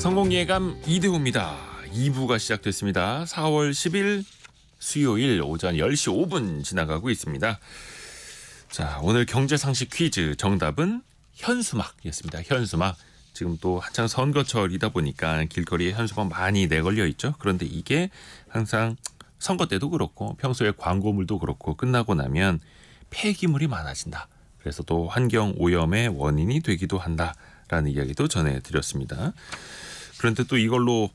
성공예감 이대호입니다. 2부가 시작됐습니다. 4월 10일 수요일 오전 10시 5분 지나가고 있습니다. 자, 오늘 경제상식 퀴즈 정답은 현수막이었습니다. 현수막. 지금 또 한창 선거철이다 보니까 길거리에 현수막 많이 내걸려 있죠. 그런데 이게 항상 선거 때도 그렇고 평소에 광고물도 그렇고 끝나고 나면 폐기물이 많아진다. 그래서 또 환경 오염의 원인이 되기도 한다라는 이야기도 전해드렸습니다. 그런데 또 이걸로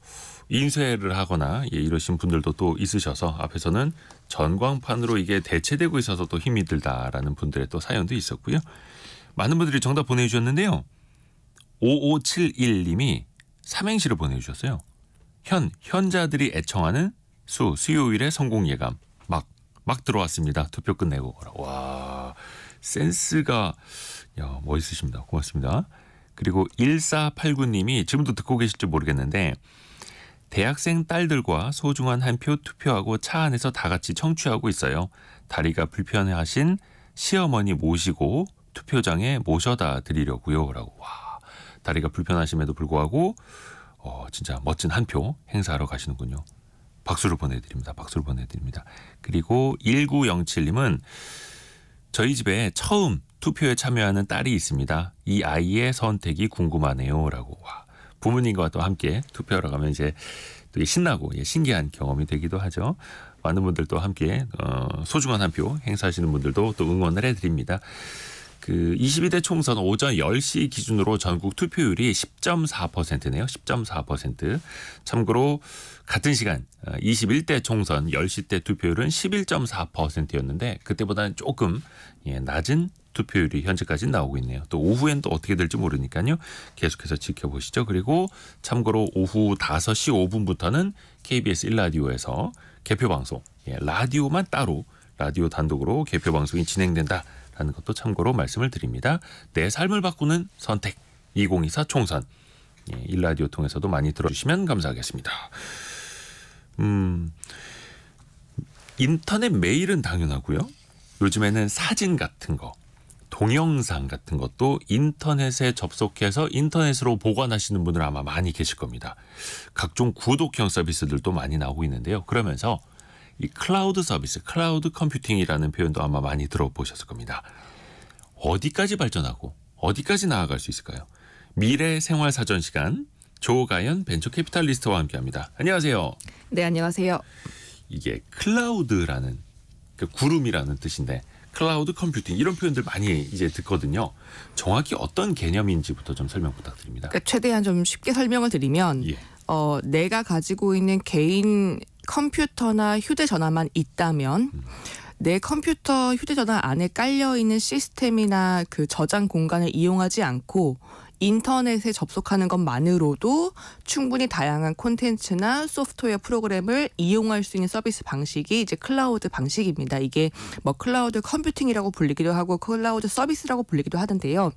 인쇄를 하거나 이러신 분들도 또 있으셔서 앞에서는 전광판으로 이게 대체되고 있어서 또 힘이 들다라는 분들의 또 사연도 있었고요. 많은 분들이 정답 보내주셨는데요. 5571님이 삼행시를 보내주셨어요. 현자들이 애청하는 수요일의 성공예감 막 들어왔습니다. 투표 끝내고. 와, 센스가 멋있으십니다. 고맙습니다. 그리고 1489님이 지금도 듣고 계실지 모르겠는데 대학생 딸들과 소중한 한 표 투표하고 차 안에서 다 같이 청취하고 있어요. 다리가 불편하신 시어머니 모시고 투표장에 모셔다 드리려고요. 라고. 와, 다리가 불편하심에도 불구하고 진짜 멋진 한 표 행사하러 가시는군요. 박수를 보내드립니다. 박수를 보내드립니다. 그리고 1907님은 저희 집에 처음 투표에 참여하는 딸이 있습니다. 이 아이의 선택이 궁금하네요. 라고. 와, 부모님과 또 함께 투표하러 가면 이제 되게 신나고 신기한 경험이 되기도 하죠. 많은 분들도 함께 소중한 한 표 행사하시는 분들도 또 응원을 해드립니다. 그 22대 총선 오전 10시 기준으로 전국 투표율이 10.4%네요. 10.4%. 참고로 같은 시간 21대 총선 10시 때 투표율은 11.4%였는데 그때보다는 조금 낮은 투표율이 현재까지 나오고 있네요. 또 오후엔 또 어떻게 될지 모르니까요. 계속해서 지켜보시죠. 그리고 참고로 오후 5시 5분부터는 KBS 1라디오에서 개표방송, 라디오만 따로 라디오 단독으로 개표방송이 진행된다. 하는 것도 참고로 말씀을 드립니다. 내 삶을 바꾸는 선택 2024 총선 1라디오 통해서도 많이 들어주시면 감사하겠습니다. 인터넷 메일은 당연하고요. 요즘에는 사진 같은 거, 동영상 같은 것도 인터넷에 접속해서 인터넷으로 보관하시는 분들 아마 많이 계실 겁니다. 각종 구독형 서비스들도 많이 나오고 있는데요. 그러면서 이 클라우드 서비스, 클라우드 컴퓨팅이라는 표현도 아마 많이 들어보셨을 겁니다. 어디까지 발전하고 어디까지 나아갈 수 있을까요? 미래 생활 사전 시간 조가연 벤처캐피탈리스트와 함께합니다. 안녕하세요. 네, 안녕하세요. 이게 클라우드라는 구름이라는 뜻인데 클라우드 컴퓨팅 이런 표현들 많이 이제 듣거든요. 정확히 어떤 개념인지부터 좀 설명 부탁드립니다. 그러니까 최대한 좀 쉽게 설명을 드리면 내가 가지고 있는 개인 컴퓨터나 휴대전화만 있다면 내 컴퓨터, 휴대전화 안에 깔려있는 시스템이나 그 저장 공간을 이용하지 않고 인터넷에 접속하는 것만으로도 충분히 다양한 콘텐츠나 소프트웨어 프로그램을 이용할 수 있는 서비스 방식이 이제 클라우드 방식입니다. 이게 뭐 클라우드 컴퓨팅이라고 불리기도 하고 클라우드 서비스라고 불리기도 하는데요.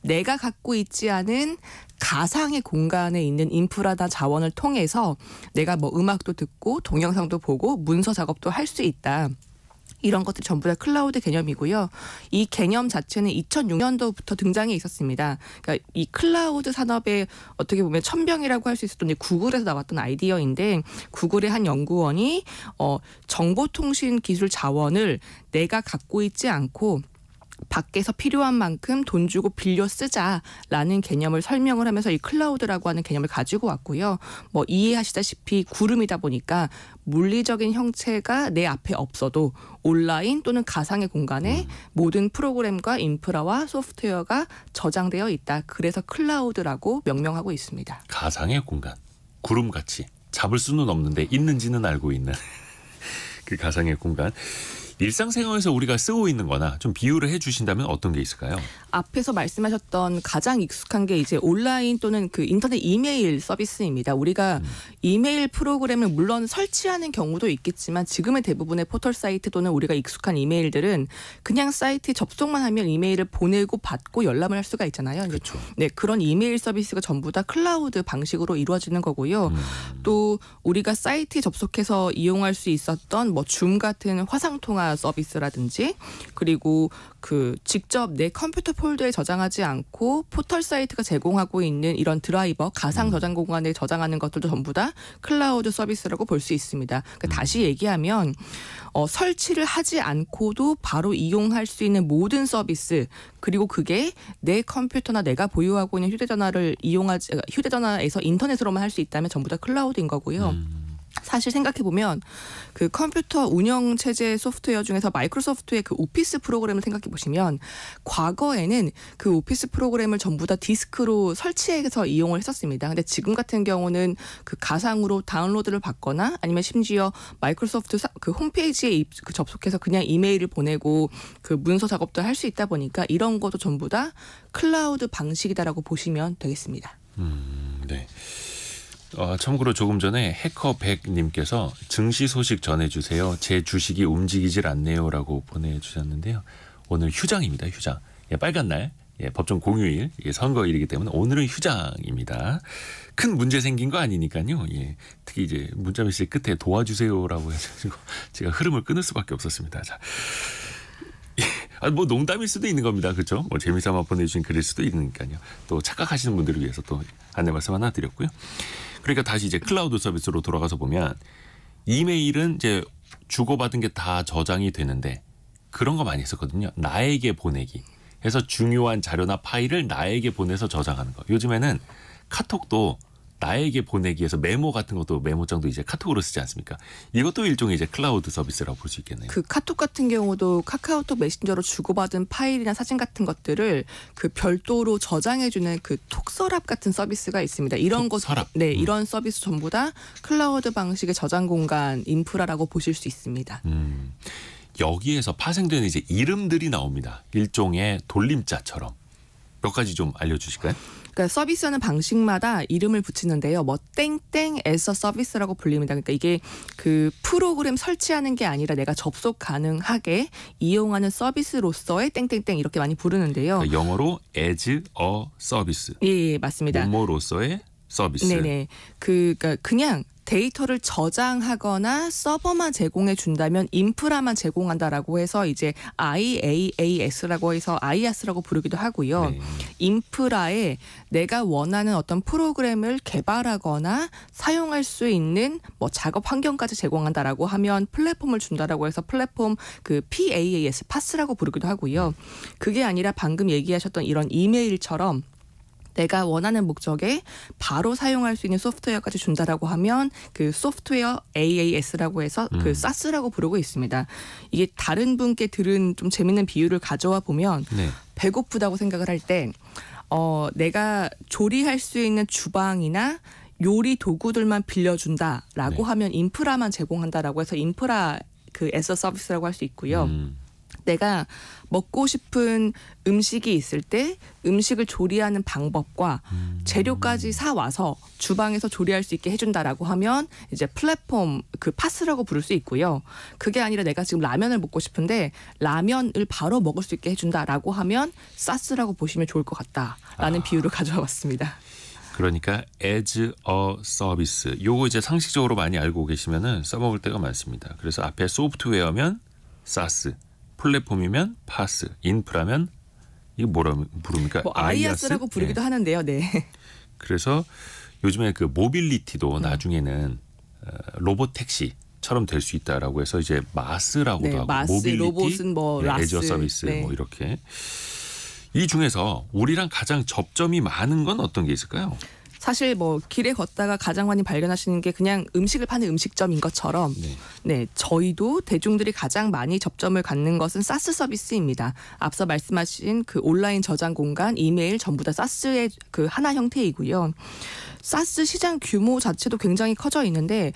내가 갖고 있지 않은 가상의 공간에 있는 인프라나 자원을 통해서 내가 뭐 음악도 듣고 동영상도 보고 문서 작업도 할 수 있다. 이런 것들 전부 다 클라우드 개념이고요. 이 개념 자체는 2006년도부터 등장해 있었습니다. 그러니까 이 클라우드 산업의 어떻게 보면 천병이라고 할 수 있었던 구글에서 나왔던 아이디어인데 구글의 한 연구원이 정보통신 기술 자원을 내가 갖고 있지 않고 밖에서 필요한 만큼 돈 주고 빌려 쓰자라는 개념을 설명을 하면서 이 클라우드라고 하는 개념을 가지고 왔고요. 뭐 이해하시다시피 구름이다 보니까 물리적인 형체가 내 앞에 없어도 온라인 또는 가상의 공간에 모든 프로그램과 인프라와 소프트웨어가 저장되어 있다. 그래서 클라우드라고 명명하고 있습니다. 가상의 공간, 구름같이 잡을 수는 없는데 있는지는 알고 있는 그 가상의 공간. 일상생활에서 우리가 쓰고 있는 거나 좀 비유를 해주신다면 어떤 게 있을까요? 앞에서 말씀하셨던 가장 익숙한 게 이제 온라인 또는 그 인터넷 이메일 서비스입니다. 우리가 이메일 프로그램을 물론 설치하는 경우도 있겠지만 지금의 대부분의 포털 사이트 또는 우리가 익숙한 이메일들은 그냥 사이트에 접속만 하면 이메일을 보내고 받고 열람을 할 수가 있잖아요. 그렇죠. 네, 그런 이메일 서비스가 전부 다 클라우드 방식으로 이루어지는 거고요. 또 우리가 사이트에 접속해서 이용할 수 있었던 뭐 줌 같은 화상 통화 전자 서비스라든지 그리고 그 직접 내 컴퓨터 폴더에 저장하지 않고 포털 사이트가 제공하고 있는 이런 드라이버 가상 저장 공간에 저장하는 것들도 전부 다 클라우드 서비스라고 볼 수 있습니다. 그러니까 다시 얘기하면 설치를 하지 않고도 바로 이용할 수 있는 모든 서비스 그리고 그게 내 컴퓨터나 내가 보유하고 있는 휴대전화에서 인터넷으로만 할 수 있다면 전부 다 클라우드인 거고요. 사실 생각해보면 그 컴퓨터 운영 체제 소프트웨어 중에서 마이크로소프트의 그 오피스 프로그램을 생각해보시면 과거에는 그 오피스 프로그램을 전부 다 디스크로 설치해서 이용을 했었습니다. 근데 지금 같은 경우는 그 가상으로 다운로드를 받거나 아니면 심지어 마이크로소프트 그 홈페이지에 접속해서 그냥 이메일을 보내고 그 문서 작업도 할 수 있다 보니까 이런 것도 전부 다 클라우드 방식이다라고 보시면 되겠습니다. 네. 참고로 조금 전에 해커백님께서 증시 소식 전해주세요. 제 주식이 움직이질 않네요라고 보내주셨는데요. 오늘 휴장입니다. 휴장. 빨간 날, 법정 공휴일, 선거일이기 때문에 오늘은 휴장입니다. 큰 문제 생긴 거 아니니까요. 특히 이제 문자 메시지 끝에 도와주세요라고 해가지고 제가 흐름을 끊을 수밖에 없었습니다. 자. 뭐 농담일 수도 있는 겁니다. 그렇죠? 뭐 재미삼아 보내주신 글일 수도 있으니까요. 또 착각하시는 분들을 위해서 또 안내 말씀 하나 드렸고요. 그러니까 다시 이제 클라우드 서비스로 돌아가서 보면 이메일은 이제 주고받은 게 다 저장이 되는데 그런 거 많이 했었거든요. 나에게 보내기. 해서 중요한 자료나 파일을 나에게 보내서 저장하는 거. 요즘에는 카톡도 나에게 보내기 해서 메모 같은 것도 메모장도 이제 카톡으로 쓰지 않습니까? 이것도 일종의 이제 클라우드 서비스라고 볼 수 있겠네요. 그 카톡 같은 경우도 카카오톡 메신저로 주고받은 파일이나 사진 같은 것들을 그 별도로 저장해주는 그 톡서랍 같은 서비스가 있습니다. 이런 것, 네, 이런 서비스 전부 다 클라우드 방식의 저장 공간 인프라라고 보실 수 있습니다. 여기에서 파생되는 이제 이름들이 나옵니다. 일종의 돌림자처럼. 몇 가지 좀 알려주실까요? 그러니까 서비스하는 방식마다 이름을 붙이는데요. 뭐 땡땡 에서 서비스라고 불립니다. 그러니까 이게 그 프로그램 설치하는 게 아니라 내가 접속 가능하게 이용하는 서비스로서의 땡땡땡 이렇게 많이 부르는데요. 그러니까 영어로 as a service. 예, 맞습니다. 뭐뭐로서의 서비스. 네네. 그러니까 그냥 데이터를 저장하거나 서버만 제공해 준다면 인프라만 제공한다라고 해서 이제 IaaS라고 해서 IaaS라고 부르기도 하고요. 네. 인프라에 내가 원하는 어떤 프로그램을 개발하거나 사용할 수 있는 뭐 작업 환경까지 제공한다라고 하면 플랫폼을 준다라고 해서 플랫폼 그 PaaS, PaaS라고 부르기도 하고요. 그게 아니라 방금 얘기하셨던 이런 이메일처럼 내가 원하는 목적에 바로 사용할 수 있는 소프트웨어까지 준다라고 하면 그 소프트웨어 AAS라고 해서 그 SaaS라고 부르고 있습니다. 이게 다른 분께 들은 좀 재밌는 비유를 가져와 보면 배고프다고 생각을 할 때 내가 조리할 수 있는 주방이나 요리 도구들만 빌려준다라고 하면 인프라만 제공한다라고 해서 인프라 그 에서 서비스라고 할 수 있고요. 내가 먹고 싶은 음식이 있을 때 음식을 조리하는 방법과 재료까지 사와서 주방에서 조리할 수 있게 해준다라고 하면 이제 플랫폼 그 파스라고 부를 수 있고요. 그게 아니라 내가 지금 라면을 먹고 싶은데 라면을 바로 먹을 수 있게 해준다라고 하면 사스라고 보시면 좋을 것 같다라는 비유를 가져와 봤습니다. 그러니까 as a service. 요거 이제 상식적으로 많이 알고 계시면은 써먹을 때가 많습니다. 그래서 앞에 소프트웨어면 SaaS, 플랫폼이면 파스, 인프라면 이거 뭐라 부릅니까? 뭐 IaaS라고 부르기도 하는데요. 네. 그래서 요즘에 그 모빌리티도 나중에는 로봇 택시처럼 될 수 있다라고 해서 이제 마스라고도 하고 마스, 모빌리티, 로봇은 뭐 라스, 에저 서비스 뭐 이렇게. 이 중에서 우리랑 가장 접점이 많은 건 어떤 게 있을까요? 사실 뭐 길에 걷다가 가장 많이 발견하시는 게 그냥 음식을 파는 음식점인 것처럼 네, 저희도 대중들이 가장 많이 접점을 갖는 것은 사스 서비스입니다. 앞서 말씀하신 그 온라인 저장 공간, 이메일 전부 다 사스의 그 하나 형태이고요. 사스 시장 규모 자체도 굉장히 커져 있는데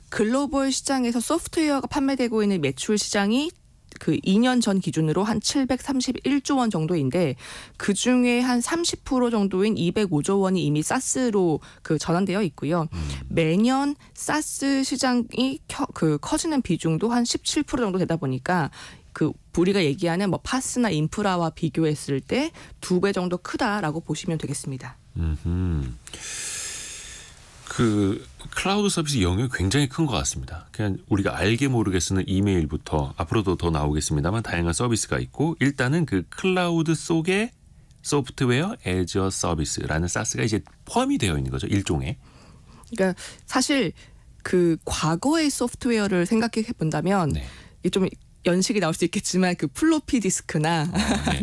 글로벌 시장에서 소프트웨어가 판매되고 있는 매출 시장이 그 2년 전 기준으로 한 731조 원 정도인데 그중에 한 30% 정도인 205조 원이 이미 사스로 그 전환되어 있고요. 매년 사스 시장이 커지는 비중도 한 17% 정도 되다 보니까 그 우리가 얘기하는 뭐 파스나 인프라와 비교했을 때 2배 정도 크다라고 보시면 되겠습니다. 그 클라우드 서비스 영역이 굉장히 큰 것 같습니다. 그냥 우리가 알게 모르게 쓰는 이메일부터 앞으로도 더 나오겠습니다만 다양한 서비스가 있고 일단은 그 클라우드 속에 소프트웨어 애저 서비스라는 사스가 이제 포함이 되어 있는 거죠. 일종의. 그러니까 사실 그 과거의 소프트웨어를 생각해 본다면 네. 이게 좀 연식이 나올 수 있겠지만 그 플로피 디스크나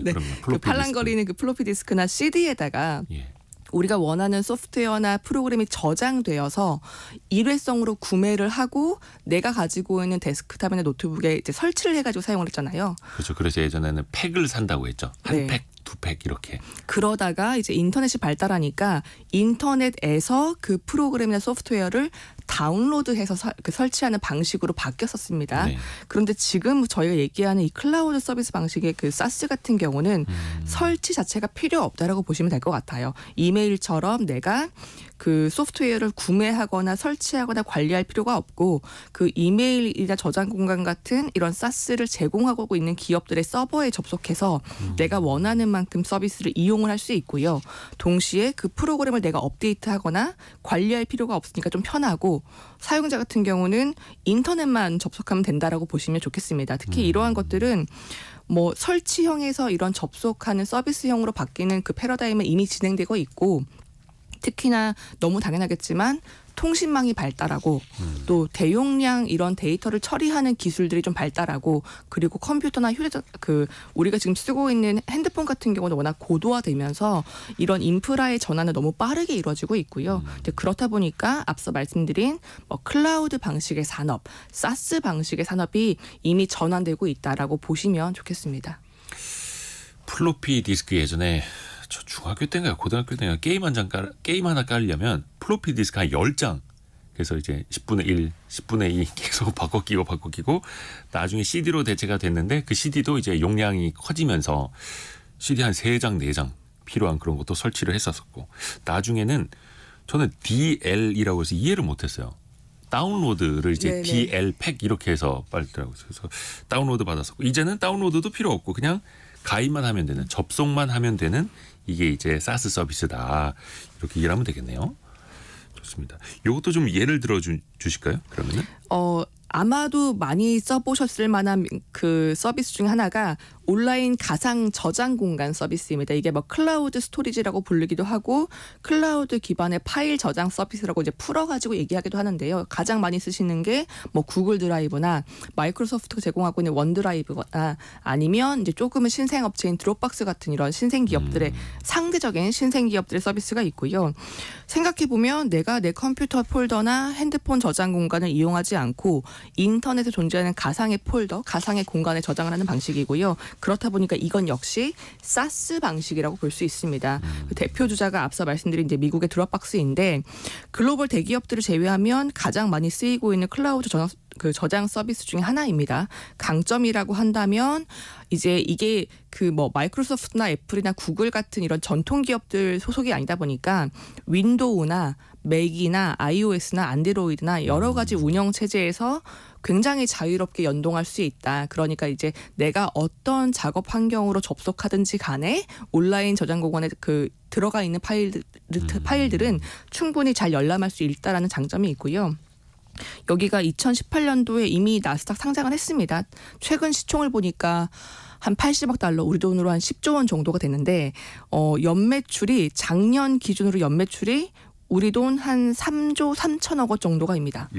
네, 그 팔랑거리는 그 플로피 디스크나 CD에다가 예. 우리가 원하는 소프트웨어나 프로그램이 저장되어서 일회성으로 구매를 하고 내가 가지고 있는 데스크탑이나 노트북에 이제 설치를 해가지고 사용을 했잖아요. 그렇죠. 그래서 예전에는 팩을 산다고 했죠. 한 네. 팩, 두 팩 이렇게. 그러다가 이제 인터넷이 발달하니까 인터넷에서 그 프로그램이나 소프트웨어를 다운로드해서 설치하는 방식으로 바뀌었었습니다. 네. 그런데 지금 저희가 얘기하는 이 클라우드 서비스 방식의 그 사스 같은 경우는 설치 자체가 필요 없다라고 보시면 될 것 같아요. 이메일처럼 내가 그 소프트웨어를 구매하거나 설치하거나 관리할 필요가 없고 그 이메일이나 저장 공간 같은 이런 사스를 제공하고 있는 기업들의 서버에 접속해서 내가 원하는 만큼 서비스를 이용을 할 수 있고요. 동시에 그 프로그램을 내가 업데이트하거나 관리할 필요가 없으니까 좀 편하고 사용자 같은 경우는 인터넷만 접속하면 된다라고 보시면 좋겠습니다. 특히 이러한 것들은 뭐 설치형에서 이런 접속하는 서비스형으로 바뀌는 그 패러다임은 이미 진행되고 있고 특히나 너무 당연하겠지만 통신망이 발달하고 또 대용량 이런 데이터를 처리하는 기술들이 좀 발달하고 그리고 컴퓨터나 휴대전 그 우리가 지금 쓰고 있는 핸드폰 같은 경우는 워낙 고도화되면서 이런 인프라의 전환은 너무 빠르게 이루어지고 있고요. 그렇다 보니까 앞서 말씀드린 뭐 클라우드 방식의 산업, 사스 방식의 산업이 이미 전환되고 있다라고 보시면 좋겠습니다. 플로피 디스크 예전에 저 중학교 때인가요? 고등학교 때인가 게임 하나 깔려면 플로피 디스크 한 10장. 그래서 이제 10분의 1, 10분의 2 계속 바꿔 끼고 나중에 CD로 대체가 됐는데 그 CD도 이제 용량이 커지면서 CD 한 3장, 4장 필요한 그런 것도 설치를 했었고 나중에는 저는 DL이라고 해서 이해를 못했어요. 다운로드를 이제 네네. DL 팩 이렇게 해서 빨더라고요. 그래서 다운로드 받았었고 이제는 다운로드도 필요 없고 그냥 가입만 하면 되는 접속만 하면 되는 이게 이제 사스 서비스다. 이렇게 이해하면 되겠네요. 좋습니다. 이것도 좀 예를 들어 주실까요? 그러면은? 아마도 많이 써보셨을 만한 그 서비스 중 하나가 온라인 가상 저장 공간 서비스입니다. 이게 뭐 클라우드 스토리지라고 부르기도 하고 클라우드 기반의 파일 저장 서비스라고 이제 풀어가지고 얘기하기도 하는데요. 가장 많이 쓰시는 게 뭐 구글 드라이브나 마이크로소프트가 제공하고 있는 원드라이브거나 아니면 이제 조금은 신생 업체인 드롭박스 같은 이런 신생 기업들의 상대적인 신생 기업들의 서비스가 있고요. 생각해 보면 내가 내 컴퓨터 폴더나 핸드폰 저장 공간을 이용하지 않고 인터넷에 존재하는 가상의 폴더, 가상의 공간에 저장을 하는 방식이고요. 그렇다 보니까 이건 역시 사스 방식이라고 볼 수 있습니다. 그 대표 주자가 앞서 말씀드린 이제 미국의 드롭박스인데 글로벌 대기업들을 제외하면 가장 많이 쓰이고 있는 클라우드 저장 서비스 중에 하나입니다. 강점이라고 한다면 이제 이게 그 뭐 마이크로소프트나 애플이나 구글 같은 이런 전통 기업들 소속이 아니다 보니까 윈도우나 맥이나 iOS나 안드로이드나 여러 가지 운영 체제에서 굉장히 자유롭게 연동할 수 있다. 그러니까 이제 내가 어떤 작업 환경으로 접속하든지 간에 온라인 저장 공간에 그 들어가 있는 파일들은 충분히 잘 열람할 수 있다라는 장점이 있고요. 여기가 2018년도에 이미 나스닥 상장을 했습니다. 최근 시총을 보니까 한 80억 달러, 우리 돈으로 한 10조 원 정도가 되는데 연매출이 작년 기준으로 연매출이 우리 돈 한 3조 3천억 원 정도가입니다.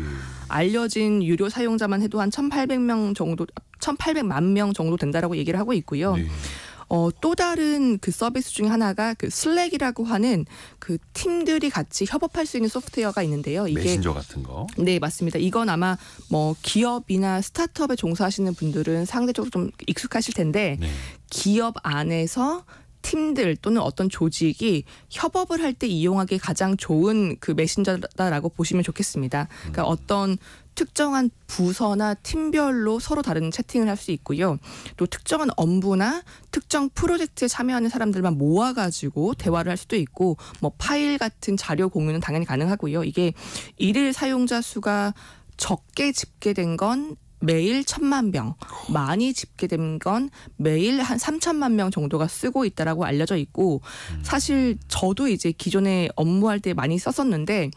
알려진 유료 사용자만 해도 한 1,800명 정도, 1,800만 명 정도 된다라고 얘기를 하고 있고요. 네. 또 다른 그 서비스 중에 하나가 그 슬랙이라고 하는 그 팀들이 같이 협업할 수 있는 소프트웨어가 있는데요. 이게 메신저 같은 거. 네, 맞습니다. 이건 아마 뭐 기업이나 스타트업에 종사하시는 분들은 상대적으로 좀 익숙하실 텐데 네. 기업 안에서 팀들 또는 어떤 조직이 협업을 할 때 이용하기 가장 좋은 그 메신저다라고 보시면 좋겠습니다. 그러니까 어떤 특정한 부서나 팀별로 서로 다른 채팅을 할 수 있고요. 또 특정한 업무나 특정 프로젝트에 참여하는 사람들만 모아가지고 대화를 할 수도 있고 뭐 파일 같은 자료 공유는 당연히 가능하고요. 이게 일일 사용자 수가 적게 집계된 건 매일 1,000만 명, 많이 집계된 건 매일 한 3,000만 명 정도가 쓰고 있다라고 알려져 있고 사실 저도 이제 기존에 업무할 때 많이 썼었는데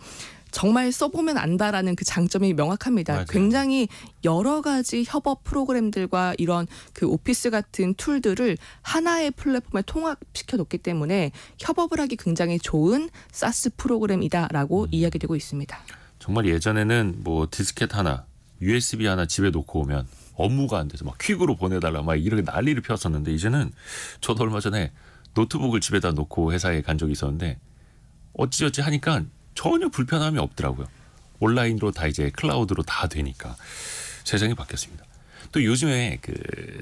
정말 써보면 안다라는 그 장점이 명확합니다. 맞아요. 굉장히 여러 가지 협업 프로그램들과 이런 그 오피스 같은 툴들을 하나의 플랫폼에 통합시켜 놓기 때문에 협업을 하기 굉장히 좋은 사스 프로그램이다라고 이야기되고 있습니다. 정말 예전에는 뭐 디스켓 하나, USB 하나 집에 놓고 오면 업무가 안 돼서 막 퀵으로 보내달라 막 이렇게 난리를 피웠었는데 이제는 저도 얼마 전에 노트북을 집에다 놓고 회사에 간 적이 있었는데 어찌어찌 하니까 전혀 불편함이 없더라고요. 온라인으로 다 이제 클라우드로 다 되니까 세상이 바뀌었습니다. 또 요즘에 그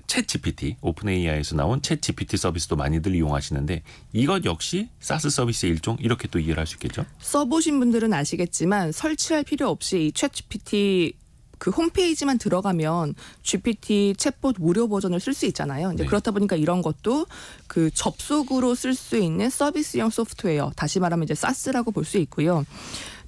챗 GPT, 오픈 AI에서 나온 챗 GPT 서비스도 많이들 이용하시는데 이것 역시 사스 서비스의 일종 이렇게 또 이해를 할 수 있겠죠? 써보신 분들은 아시겠지만 설치할 필요 없이 이 챗 GPT 그 홈페이지만 들어가면 GPT 챗봇 무료 버전을 쓸 수 있잖아요. 이제 네. 그렇다 보니까 이런 것도 그 접속으로 쓸 수 있는 서비스형 소프트웨어, 다시 말하면 이제 사스라고 볼 수 있고요.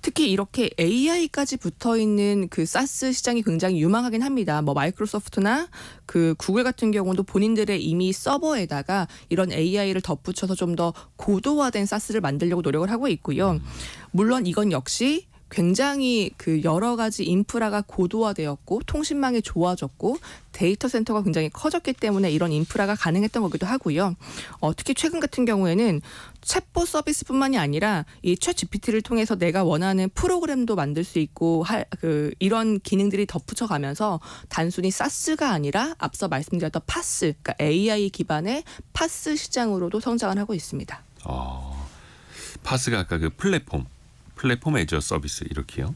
특히 이렇게 AI까지 붙어 있는 그 사스 시장이 굉장히 유망하긴 합니다. 뭐 마이크로소프트나 그 구글 같은 경우도 본인들의 이미 서버에다가 이런 AI를 덧붙여서 좀 더 고도화된 사스를 만들려고 노력을 하고 있고요. 물론 이건 역시 굉장히 그 여러 가지 인프라가 고도화되었고 통신망이 좋아졌고 데이터 센터가 굉장히 커졌기 때문에 이런 인프라가 가능했던 거기도 하고요. 특히 최근 같은 경우에는 챗봇 서비스뿐만이 아니라 이 챗 GPT를 통해서 내가 원하는 프로그램도 만들 수 있고 이런 기능들이 덧붙여가면서 단순히 사스가 아니라 앞서 말씀드렸던 파스, 그러니까 AI 기반의 파스 시장으로도 성장을 하고 있습니다. 파스가 아까 그 플랫폼 애저 서비스 이렇게요.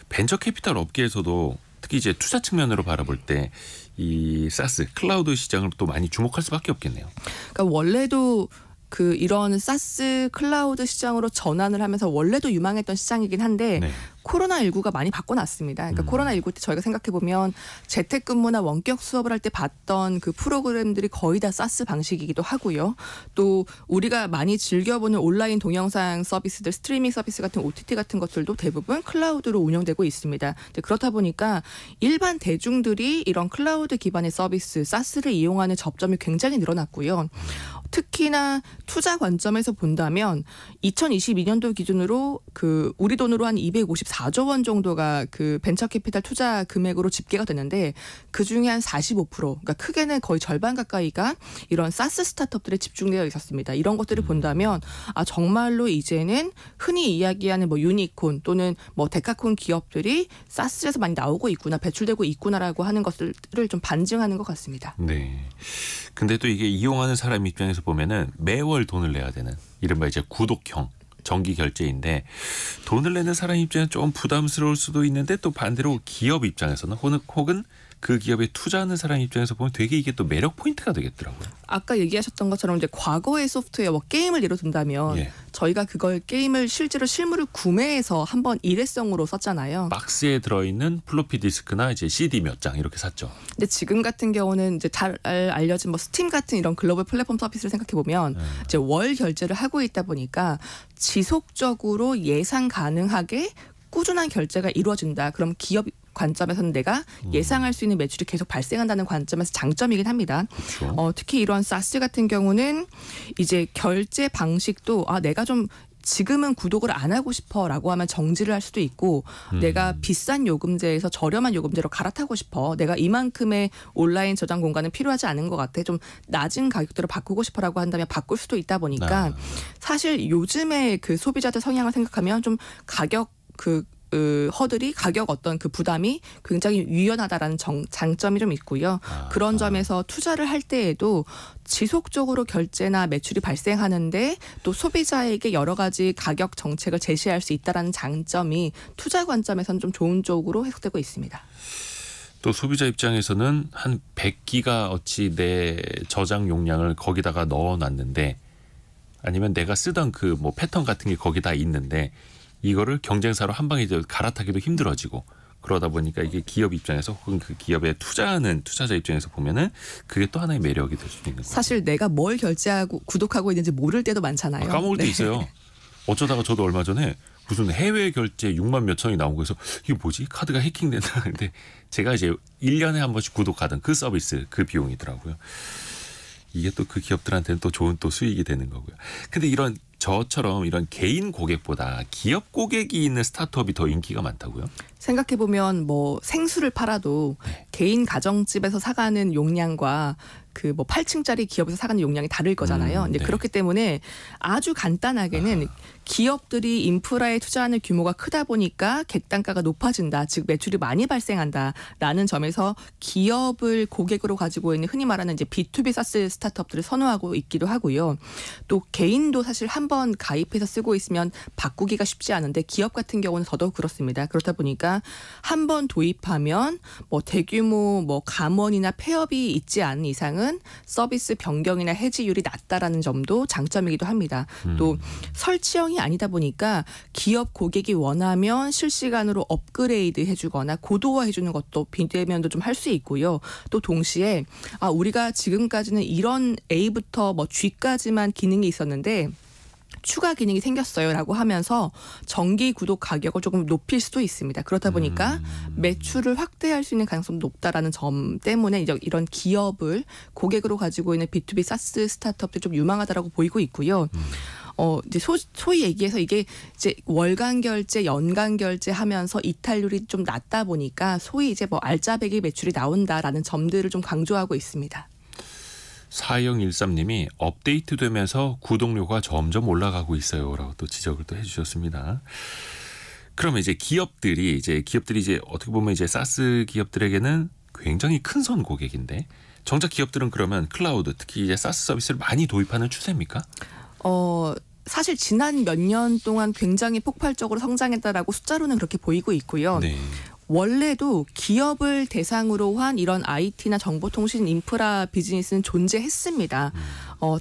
벤처 캐피탈 업계에서도 특히 이제 투자 측면으로 바라볼 때 이 사스 클라우드 시장을 또 많이 주목할 수밖에 없겠네요. 그러니까 원래도 그 이런 사스 클라우드 시장으로 전환을 하면서 원래도 유망했던 시장이긴 한데 네. 코로나19가 많이 바꿔놨습니다. 그러니까 코로나19 때 저희가 생각해보면 재택근무나 원격 수업을 할 때 봤던 그 프로그램들이 거의 다 사스 방식이기도 하고요. 또 우리가 많이 즐겨보는 온라인 동영상 서비스들, 스트리밍 서비스 같은 OTT 같은 것들도 대부분 클라우드로 운영되고 있습니다. 그렇다 보니까 일반 대중들이 이런 클라우드 기반의 서비스, 사스를 이용하는 접점이 굉장히 늘어났고요. 특히나 투자 관점에서 본다면 2022년도 기준으로 그 우리 돈으로 한 254조 원 정도가 그 벤처 캐피탈 투자 금액으로 집계가 됐는데 그 중에 한 45%, 그러니까 크게는 거의 절반 가까이가 이런 사스 스타트업들에 집중되어 있었습니다. 이런 것들을 본다면 정말로 이제는 흔히 이야기하는 뭐 유니콘 또는 뭐 데카콘 기업들이 사스에서 많이 나오고 있구나, 배출되고 있구나라고 하는 것들을 좀 반증하는 것 같습니다. 네. 근데 또 이게 이용하는 사람 입장에서 보면은 매월 돈을 내야 되는 이른바 이제 구독형 정기 결제인데 돈을 내는 사람 입장에는 좀 부담스러울 수도 있는데 또 반대로 기업 입장에서는 혹은 그 기업에 투자하는 사람 입장에서 보면 되게 이게 또 매력 포인트가 되겠더라고요. 아까 얘기하셨던 것처럼 이제 과거의 소프트웨어, 뭐 게임을 예로 든다면 저희가 그걸 게임을 실제로 실물을 구매해서 한번 일회성으로 썼잖아요. 박스에 들어있는 플로피 디스크나 이제 CD 몇 장 이렇게 샀죠. 근데 지금 같은 경우는 이제 잘 알려진 뭐 스팀 같은 이런 글로벌 플랫폼 서비스를 생각해 보면 이제 월 결제를 하고 있다 보니까 지속적으로 예상 가능하게 꾸준한 결제가 이루어진다. 그럼 기업 관점에서는 내가 예상할 수 있는 매출이 계속 발생한다는 관점에서 장점이긴 합니다. 그렇죠. 특히 이런 사스 같은 경우는 이제 결제 방식도 내가 좀 지금은 구독을 안 하고 싶어라고 하면 정지를 할 수도 있고 내가 비싼 요금제에서 저렴한 요금제로 갈아타고 싶어. 내가 이만큼의 온라인 저장 공간은 필요하지 않은 것 같아. 좀 낮은 가격대로 바꾸고 싶어라고 한다면 바꿀 수도 있다 보니까 사실 요즘의 그 소비자들 성향을 생각하면 좀 가격 허들이 가격 어떤 그 부담이 굉장히 유연하다라는 장점이 좀 있고요. 그런 점에서 투자를 할 때에도 지속적으로 결제나 매출이 발생하는데 또 소비자에게 여러 가지 가격 정책을 제시할 수 있다라는 장점이 투자 관점에서는 좀 좋은 쪽으로 해석되고 있습니다. 또 소비자 입장에서는 한 100기가 어치 내 저장 용량을 거기다가 넣어놨는데 아니면 내가 쓰던 그 뭐 패턴 같은 게 거기다 있는데 이거를 경쟁사로 한 방에 갈아타기도 힘들어지고 그러다 보니까 이게 기업 입장에서 혹은 그 기업에 투자하는 투자자 입장에서 보면은 그게 또 하나의 매력이 될 수도 있는 거예요. 사실 내가 뭘 결제하고 구독하고 있는지 모를 때도 많잖아요. 까먹을 때 있어요. 어쩌다가 저도 얼마 전에 무슨 해외 결제 6만 몇 천이 나온 거에서 이게 뭐지? 카드가 해킹된다. 근데 제가 이제 1년에 한 번씩 구독하던 그 서비스 그 비용이더라고요. 이게 또 그 기업들한테는 또 좋은 또 수익이 되는 거고요. 근데 이런 저처럼 이런 개인 고객보다 기업 고객이 있는 스타트업이 더 인기가 많다고요? 생각해보면 뭐 생수를 팔아도 네. 개인 가정집에서 사가는 용량과 그 뭐 8층짜리 기업에서 사가는 용량이 다를 거잖아요. 네. 그렇기 때문에 아주 간단하게는 기업들이 인프라에 투자하는 규모가 크다 보니까 객단가가 높아진다. 즉 매출이 많이 발생한다라는 점에서 기업을 고객으로 가지고 있는 흔히 말하는 이제 B2B 사스 스타트업들을 선호하고 있기도 하고요. 또 개인도 사실 한번 가입해서 쓰고 있으면 바꾸기가 쉽지 않은데 기업 같은 경우는 더더욱 그렇습니다. 그렇다 보니까 한번 도입하면 뭐 대규모 뭐 감원이나 폐업이 있지 않은 이상은 서비스 변경이나 해지율이 낮다라는 점도 장점이기도 합니다. 또 설치형이 아니다 보니까 기업 고객이 원하면 실시간으로 업그레이드 해주거나 고도화 해주는 것도 비대면도 좀 할 수 있고요. 또 동시에 우리가 지금까지는 이런 A부터 뭐 G까지만 기능이 있었는데 추가 기능이 생겼어요라고 하면서 정기 구독 가격을 조금 높일 수도 있습니다. 그렇다 보니까 매출을 확대할 수 있는 가능성이 높다라는 점 때문에 이제 이런 기업을 고객으로 가지고 있는 B2B 사스 스타트업들이 좀 유망하다라고 보이고 있고요. 이제 소위 얘기해서 이게 이제 월간 결제, 연간 결제 하면서 이탈률이 좀 낮다 보니까 소위 이제 뭐 알짜배기 매출이 나온다라는 점들을 좀 강조하고 있습니다. 4013님이 업데이트되면서 구독료가 점점 올라가고 있어요라고 또 지적을 또 해주셨습니다. 그러면 이제 기업들이 이제 어떻게 보면 이제 사스 기업들에게는 굉장히 큰 선 고객인데 정작 기업들은 그러면 클라우드 특히 이제 사스 서비스를 많이 도입하는 추세입니까? 사실 지난 몇 년 동안 굉장히 폭발적으로 성장했다라고 숫자로는 그렇게 보이고 있고요. 네. 원래도 기업을 대상으로 한 이런 IT나 정보통신 인프라 비즈니스는 존재했습니다.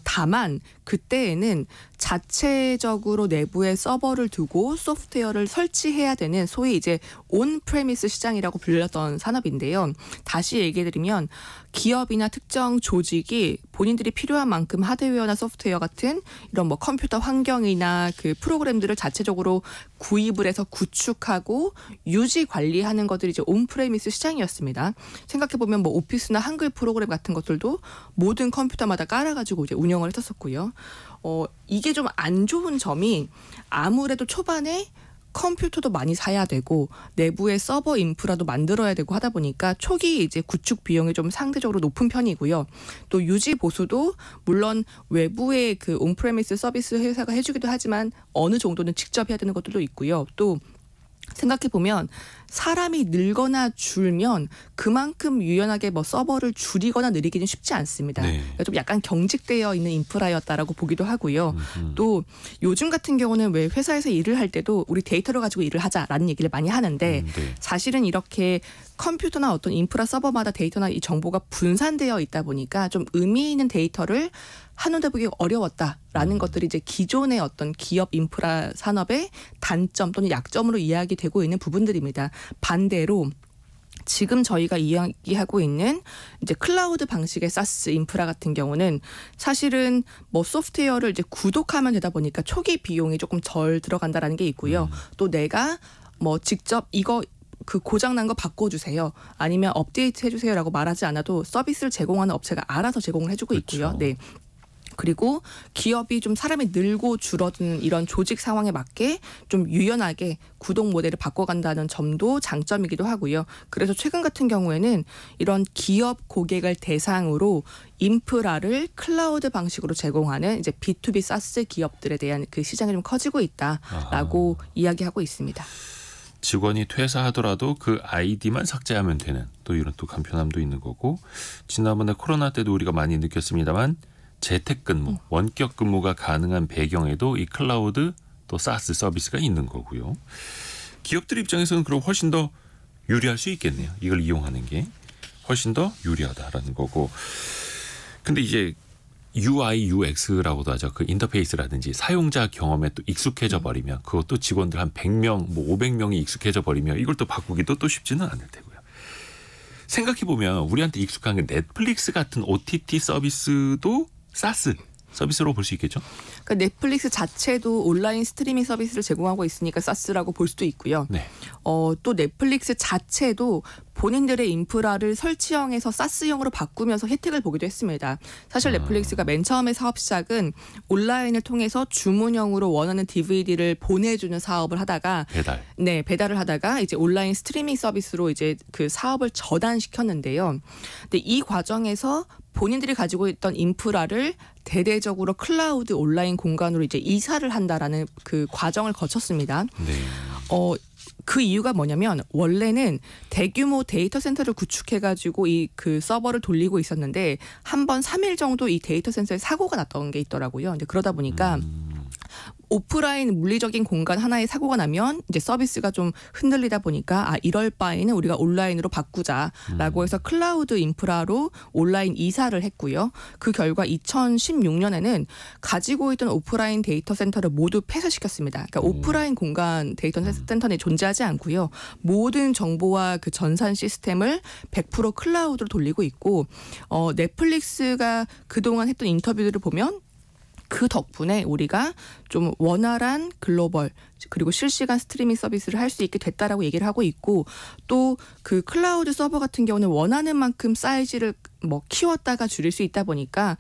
다만 그때에는 자체적으로 내부에 서버를 두고 소프트웨어를 설치해야 되는 소위 이제 온 프레미스 시장이라고 불렸던 산업인데요. 다시 얘기해드리면 기업이나 특정 조직이 본인들이 필요한 만큼 하드웨어나 소프트웨어 같은 이런 뭐 컴퓨터 환경이나 그 프로그램들을 자체적으로 구입을 해서 구축하고 유지 관리하는 것들이 이제 온 프레미스 시장이었습니다. 생각해보면 뭐 오피스나 한글 프로그램 같은 것들도 모든 컴퓨터마다 깔아가지고 이제 운영을 했었었고요. 이게 좀 안 좋은 점이 아무래도 초반에 컴퓨터도 많이 사야 되고 내부의 서버 인프라도 만들어야 되고 하다 보니까 초기 이제 구축 비용이 좀 상대적으로 높은 편이고요. 또 유지 보수도 물론 외부의 그 온프레미스 서비스 회사가 해주기도 하지만 어느 정도는 직접 해야 되는 것들도 있고요. 또 생각해보면 사람이 늘거나 줄면 그만큼 유연하게 뭐 서버를 줄이거나 늘리기는 쉽지 않습니다. 네. 그러니까 좀 약간 경직되어 있는 인프라였다라고 보기도 하고요. 또 요즘 같은 경우는 왜 회사에서 일을 할 때도 우리 데이터를 가지고 일을 하자라는 얘기를 많이 하는데 네. 사실은 이렇게 컴퓨터나 어떤 인프라 서버마다 데이터나 이 정보가 분산되어 있다 보니까 좀 의미 있는 데이터를 한눈에 보기 어려웠다라는 것들이 이제 기존의 어떤 기업 인프라 산업의 단점 또는 약점으로 이야기되고 있는 부분들입니다. 반대로 지금 저희가 이야기하고 있는 이제 클라우드 방식의 사스 인프라 같은 경우는 사실은 뭐 소프트웨어를 이제 구독하면 되다 보니까 초기 비용이 조금 덜 들어간다라는 게 있고요. 또 내가 뭐 직접 이거 그 고장난 거 바꿔주세요. 아니면 업데이트 해주세요라고 말하지 않아도 서비스를 제공하는 업체가 알아서 제공을 해주고 있고요. 그렇죠. 네. 그리고 기업이 좀 사람이 늘고 줄어드는 이런 조직 상황에 맞게 좀 유연하게 구독 모델을 바꿔간다는 점도 장점이기도 하고요. 그래서 최근 같은 경우에는 이런 기업 고객을 대상으로 인프라를 클라우드 방식으로 제공하는 이제 B2B 사스 기업들에 대한 그 시장이 좀 커지고 있다라고 이야기하고 있습니다. 직원이 퇴사하더라도 그 아이디만 삭제하면 되는 또 이런 또 간편함도 있는 거고 지난번에 코로나 때도 우리가 많이 느꼈습니다만 재택근무, 원격 근무가 가능한 배경에도 이 클라우드 또 사스 서비스가 있는 거고요. 기업들 입장에서는 그럼 훨씬 더 유리할 수 있겠네요. 이걸 이용하는 게 훨씬 더 유리하다라는 거고. 근데 이제 UI, UX라고도 하죠. 그 인터페이스라든지 사용자 경험에 또 익숙해져 버리면 그것도 직원들 한 100명, 뭐 500명이 익숙해져 버리면 이걸 또 바꾸기도 또 쉽지는 않을 테고요. 생각해 보면 우리한테 익숙한 게 넷플릭스 같은 OTT 서비스도 사스 서비스로 볼 수 있겠죠? 그러니까 넷플릭스 자체도 온라인 스트리밍 서비스를 제공하고 있으니까 사스라고 볼 수도 있고요. 네. 또 넷플릭스 자체도 본인들의 인프라를 설치형에서 사스형으로 바꾸면서 혜택을 보기도 했습니다. 사실 넷플릭스가 맨 처음에 사업 시작은 온라인을 통해서 주문형으로 원하는 DVD를 보내주는 사업을 하다가 배달을 하다가 이제 온라인 스트리밍 서비스로 이제 그 사업을 전환시켰는데요. 근데 이 과정에서 본인들이 가지고 있던 인프라를 대대적으로 클라우드 온라인 공간으로 이제 이사를 한다라는 그 과정을 거쳤습니다. 네. 그 이유가 뭐냐면 원래는 대규모 데이터 센터를 구축해가지고 이 그 서버를 돌리고 있었는데 한 번 3일 정도 이 데이터 센터에 사고가 났던 게 있더라고요. 이제 그러다 보니까 오프라인 물리적인 공간 하나에 사고가 나면 이제 서비스가 좀 흔들리다 보니까 이럴 바에는 우리가 온라인으로 바꾸자라고 해서 클라우드 인프라로 온라인 이사를 했고요. 그 결과 2016년에는 가지고 있던 오프라인 데이터 센터를 모두 폐쇄시켰습니다. 그러니까 오프라인 공간 데이터 센터는 존재하지 않고요. 모든 정보와 그 전산 시스템을 100% 클라우드로 돌리고 있고 넷플릭스가 그동안 했던 인터뷰들을 보면 그 덕분에 우리가 좀 원활한 글로벌 그리고 실시간 스트리밍 서비스를 할 수 있게 됐다라고 얘기를 하고 있고 또 그 클라우드 서버 같은 경우는 원하는 만큼 사이즈를 키웠다가 줄일 수 있다 보니까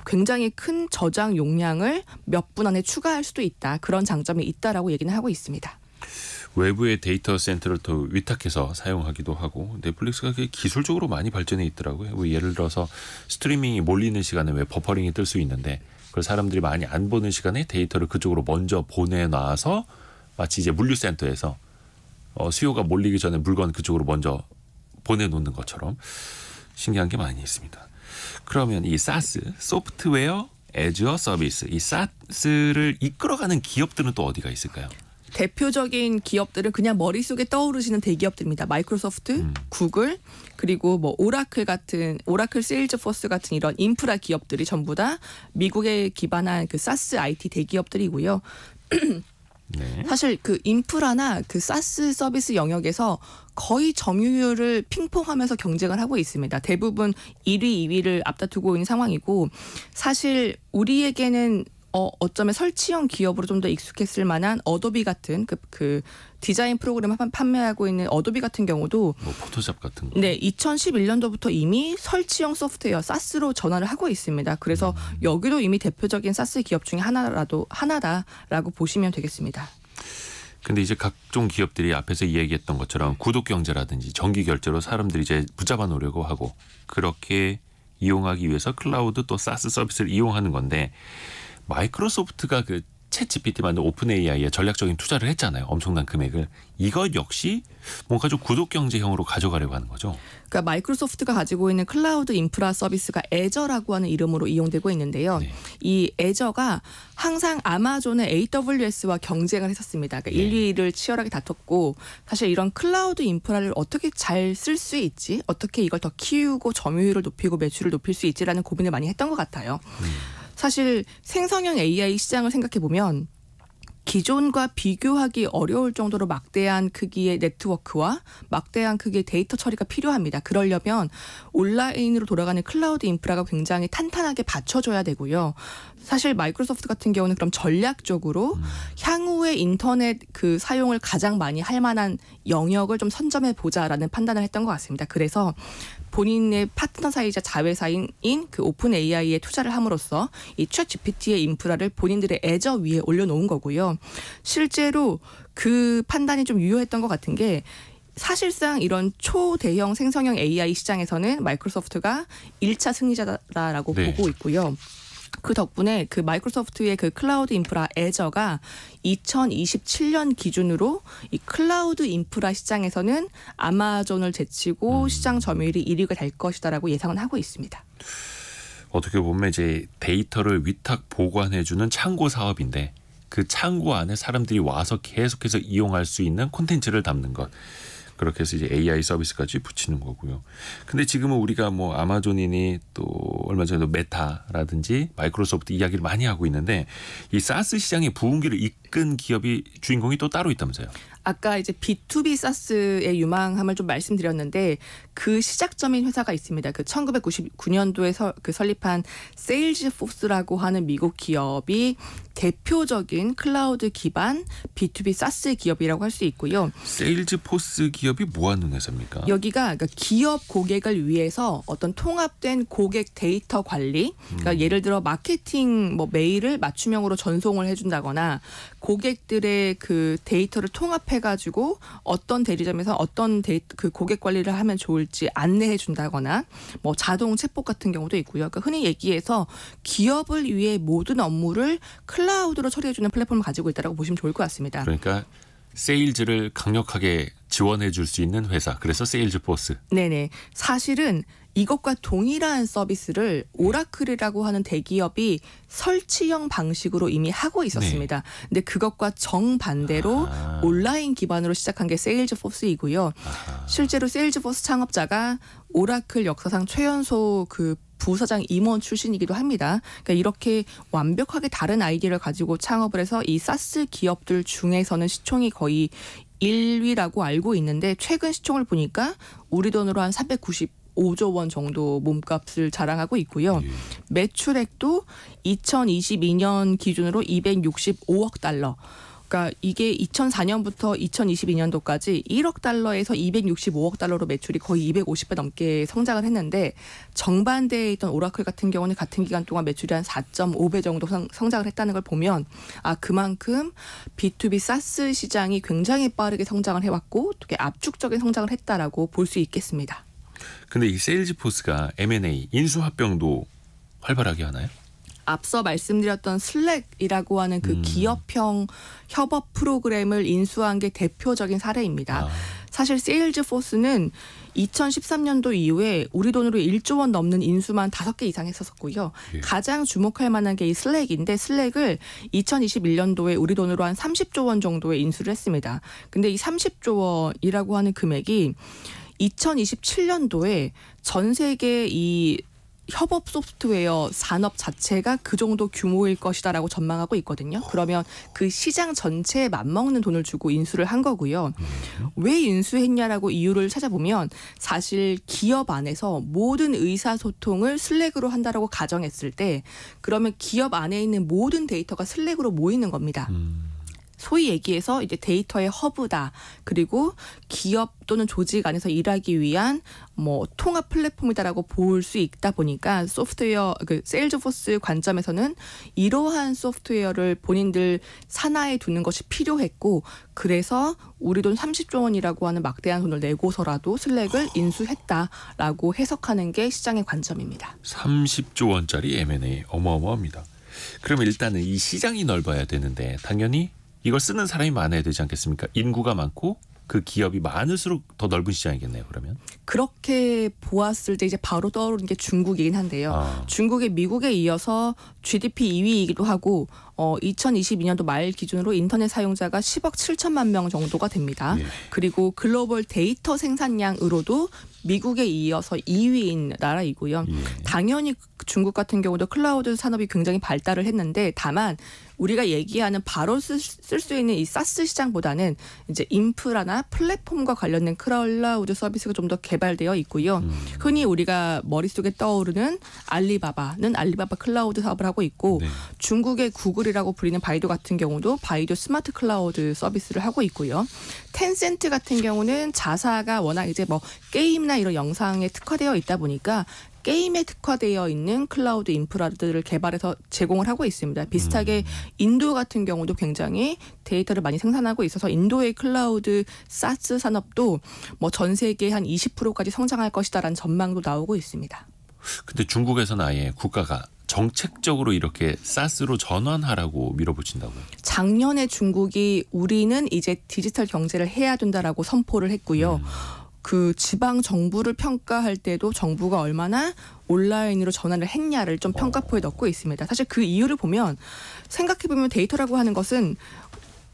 굉장히 큰 저장 용량을 몇 분 안에 추가할 수도 있다. 그런 장점이 있다라고 얘기는 하고 있습니다. 외부의 데이터 센터를 더 위탁해서 사용하기도 하고 넷플릭스가 기술적으로 많이 발전해 있더라고요. 예를 들어서 스트리밍이 몰리는 시간에 왜 버퍼링이 뜰 수 있는데 그걸 사람들이 많이 안 보는 시간에 데이터를 그쪽으로 먼저 보내놔서 마치 이제 물류센터에서 수요가 몰리기 전에 물건 그쪽으로 먼저 보내놓는 것처럼 신기한 게 많이 있습니다. 그러면 이 사스, 소프트웨어 애저 서비스, 이 사스를 이끌어가는 기업들은 또 어디가 있을까요? 대표적인 기업들은 그냥 머릿속에 떠오르시는 대기업들입니다. 마이크로소프트, 구글, 그리고 오라클 세일즈포스 같은 이런 인프라 기업들이 전부 다 미국에 기반한 그 사스 IT 대기업들이고요. 네. 사실 그 인프라나 그 사스 서비스 영역에서 거의 점유율을 핑퐁하면서 경쟁을 하고 있습니다. 대부분 1위, 2위를 앞다투고 있는 상황이고 사실 우리에게는 어쩌면 설치형 기업으로 좀 더 익숙했을 만한 어도비 같은 그 디자인 프로그램을 판매하고 있는 어도비 같은 경우도 포토샵 같은 거. 네, 2011년도부터 이미 설치형 소프트웨어 사스로 전환을 하고 있습니다. 그래서 여기도 이미 대표적인 사스 기업 중에 하나다라고 보시면 되겠습니다. 근데 이제 각종 기업들이 앞에서 이야기했던 것처럼 구독 경제라든지 정기 결제로 사람들이 이제 붙잡아 놓으려고 하고 그렇게 이용하기 위해서 클라우드 또 사스 서비스를 이용하는 건데 마이크로소프트가 그 챗 GPT 만든 오픈 AI에 전략적인 투자를 했잖아요. 엄청난 금액을. 이것 역시 뭔가 좀 구독 경제형으로 가져가려고 하는 거죠. 그러니까 마이크로소프트가 가지고 있는 클라우드 인프라 서비스가 애저라고 하는 이름으로 이용되고 있는데요. 네. 이 애저가 항상 아마존의 AWS와 경쟁을 했었습니다. 그러니까 1, 2위를 치열하게 다퉜고 사실 이런 클라우드 인프라를 어떻게 잘 쓸 수 있지? 어떻게 이걸 더 키우고 점유율을 높이고 매출을 높일 수 있지라는 고민을 많이 했던 것 같아요. 사실 생성형 AI 시장을 생각해보면 기존과 비교하기 어려울 정도로 막대한 크기의 네트워크와 막대한 크기의 데이터 처리가 필요합니다. 그러려면 온라인으로 돌아가는 클라우드 인프라가 굉장히 탄탄하게 받쳐줘야 되고요. 사실 마이크로소프트 같은 경우는 그럼 전략적으로 향후에 인터넷 그 사용을 가장 많이 할 만한 영역을 좀 선점해 보자라는 판단을 했던 것 같습니다. 그래서 본인의 파트너사이자 자회사인 그 오픈 AI에 투자를 함으로써 이 챗 GPT의 인프라를 본인들의 애저 위에 올려놓은 거고요. 실제로 그 판단이 좀 유효했던 것 같은 게 사실상 이런 초대형 생성형 AI 시장에서는 마이크로소프트가 1차 승리자라고 보고 있고요. 그 덕분에 그 마이크로소프트의 그 클라우드 인프라 애저가 2027년 기준으로 이 클라우드 인프라 시장에서는 아마존을 제치고 시장 점유율이 1위가 될 것이다라고 예상은 하고 있습니다. 어떻게 보면 이제 데이터를 위탁 보관해주는 창고 사업인데 그 창고 안에 사람들이 와서 계속해서 이용할 수 있는 콘텐츠를 담는 것. 그렇게 해서 이제 AI 서비스까지 붙이는 거고요. 근데 지금은 우리가 아마존이니 또 얼마 전에도 메타라든지 마이크로소프트 이야기를 많이 하고 있는데 이 사스 시장의 부흥기를 이끈 기업이 주인공이 또 따로 있다면서요? 아까 이제 B2B 사스의 유망함을 좀 말씀드렸는데 그 시작점인 회사가 있습니다. 그 1999년도에 설립한 세일즈포스라고 하는 미국 기업이 대표적인 클라우드 기반 B2B 사스 기업이라고 할 수 있고요. 세일즈포스 기업이 뭐 하는 회사입니까? 여기가 그러니까 기업 고객을 위해서 어떤 통합된 고객 데이터 관리, 그러니까 예를 들어 마케팅 뭐 메일을 맞춤형으로 전송을 해준다거나 고객들의 그 데이터를 통합해가지고 어떤 대리점에서 어떤 그 고객 관리를 하면 좋을지 안내해준다거나 뭐 자동 챗봇 같은 경우도 있고요. 그러니까 흔히 얘기해서 기업을 위해 모든 업무를 클라우드로 처리해주는 플랫폼을 가지고 있다고 보시면 좋을 것 같습니다. 그러니까 세일즈를 강력하게 지원해 줄 수 있는 회사. 그래서 세일즈포스. 네네. 사실은 이것과 동일한 서비스를 오라클이라고 하는 대기업이 설치형 방식으로 이미 하고 있었습니다. 근데 그것과 정반대로 온라인 기반으로 시작한 게 세일즈포스이고요. 실제로 세일즈포스 창업자가 오라클 역사상 최연소 그 부사장 임원 출신이기도 합니다. 그러니까 이렇게 완벽하게 다른 아이디어를 가지고 창업을 해서 이 사스 기업들 중에서는 시총이 거의 1위라고 알고 있는데 최근 시총을 보니까 우리 돈으로 한 395조 원 정도 몸값을 자랑하고 있고요. 매출액도 2022년 기준으로 265억 달러. 그러니까 이게 2004년부터 2022년도까지 1억 달러에서 265억 달러로 매출이 거의 250배 넘게 성장을 했는데 정반대에 있던 오라클 같은 경우는 같은 기간 동안 매출이 한 4.5배 정도 성장을 했다는 걸 보면 그만큼 B2B 사스 시장이 굉장히 빠르게 성장을 해왔고 되게 압축적인 성장을 했다라고 볼 수 있겠습니다. 근데 이 세일즈포스가 M&A 인수합병도 활발하게 하나요? 앞서 말씀드렸던 슬랙이라고 하는 그 기업형 협업 프로그램을 인수한 게 대표적인 사례입니다. 사실 세일즈포스는 2013년도 이후에 우리 돈으로 1조 원 넘는 인수만 5개 이상 했었고요. 가장 주목할 만한 게 이 슬랙인데 슬랙을 2021년도에 우리 돈으로 한 30조 원 정도의 인수를 했습니다. 근데 이 30조 원이라고 하는 금액이 2027년도에 전 세계 이 협업 소프트웨어 산업 자체가 그 정도 규모일 것이다라고 전망하고 있거든요. 그러면 그 시장 전체에 맞먹는 돈을 주고 인수를 한 거고요. 왜 인수했냐라고 이유를 찾아보면 사실 기업 안에서 모든 의사소통을 슬랙으로 한다라고 가정했을 때 그러면 기업 안에 있는 모든 데이터가 슬랙으로 모이는 겁니다. 소위 얘기해서 이제 데이터의 허브다. 그리고 기업 또는 조직 안에서 일하기 위한 뭐 통합 플랫폼이다라고 볼 수 있다 보니까 소프트웨어 그 세일즈포스 관점에서는 이러한 소프트웨어를 본인들 산하에 두는 것이 필요했고 그래서 우리 돈 30조 원이라고 하는 막대한 돈을 내고서라도 슬랙을 인수했다라고 해석하는 게 시장의 관점입니다. 30조 원짜리 M&A 어마어마합니다. 그러면 일단은 이 시장이 넓어야 되는데 당연히 이걸 쓰는 사람이 많아야 되지 않겠습니까? 인구가 많고 그 기업이 많을수록 더 넓은 시장이겠네요. 그러면 그렇게 보았을 때 이제 바로 떠오르는 게 중국이긴 한데요. 중국이 미국에 이어서 GDP 2위이기도 하고 2022년도 말 기준으로 인터넷 사용자가 10억 7천만 명 정도가 됩니다. 그리고 글로벌 데이터 생산량으로도 미국에 이어서 2위인 나라이고요. 당연히 중국 같은 경우도 클라우드 산업이 굉장히 발달을 했는데 다만 우리가 얘기하는 바로 쓸 수 있는 이 사스 시장보다는 이제 인프라나 플랫폼과 관련된 클라우드 서비스가 좀 더 개발되어 있고요. 흔히 우리가 머릿속에 떠오르는 알리바바는 알리바바 클라우드 사업을 하고 있고 중국의 구글이라고 불리는 바이두 같은 경우도 바이두 스마트 클라우드 서비스를 하고 있고요. 텐센트 같은 경우는 자사가 워낙 이제 뭐 게임이나 이런 영상에 특화되어 있다 보니까 게임에 특화되어 있는 클라우드 인프라들을 개발해서 제공을 하고 있습니다. 비슷하게 인도 같은 경우도 굉장히 데이터를 많이 생산하고 있어서 인도의 클라우드 사스 산업도 뭐 전 세계 한 20%까지 성장할 것이다라는 전망도 나오고 있습니다. 근데 중국에서는 아예 국가가 정책적으로 이렇게 사스로 전환하라고 밀어붙인다고요? 작년에 중국이 우리는 이제 디지털 경제를 해야 된다라고 선포를 했고요. 그 지방 정부를 평가할 때도 정부가 얼마나 온라인으로 전환을 했냐를 좀 평가표에 넣고 있습니다. 사실 그 이유를 보면 생각해보면 데이터라고 하는 것은